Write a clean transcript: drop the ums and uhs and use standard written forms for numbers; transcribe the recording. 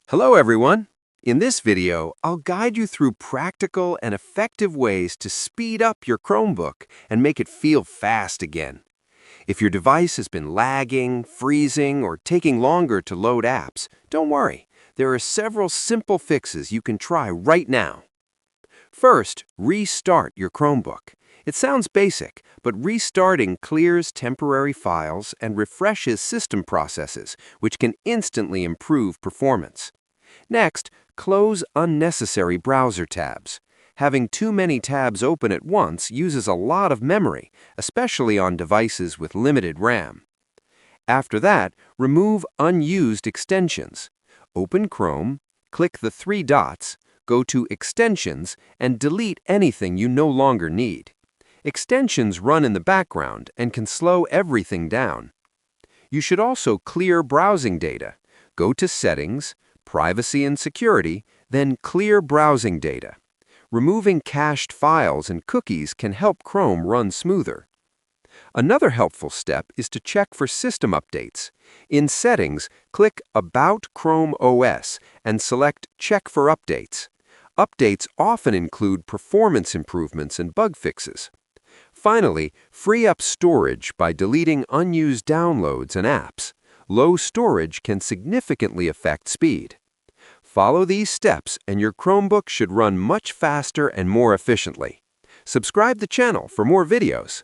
Hello everyone! In this video, I'll guide you through practical and effective ways to speed up your Chromebook and make it feel fast again. If your device has been lagging, freezing, or taking longer to load apps, don't worry. There are several simple fixes you can try right now. First, restart your Chromebook. It sounds basic, but restarting clears temporary files and refreshes system processes, which can instantly improve performance. Next, close unnecessary browser tabs. Having too many tabs open at once uses a lot of memory, especially on devices with limited RAM. After that, remove unused extensions. Open Chrome, click the three dots, go to Extensions, and delete anything you no longer need. Extensions run in the background and can slow everything down. You should also clear browsing data. Go to Settings, Privacy and Security, then Clear Browsing Data. Removing cached files and cookies can help Chrome run smoother. Another helpful step is to check for system updates. In Settings, click About Chrome OS and select Check for Updates. Updates often include performance improvements and bug fixes. Finally, free up storage by deleting unused downloads and apps. Low storage can significantly affect speed. Follow these steps and your Chromebook should run much faster and more efficiently. Subscribe the channel for more videos.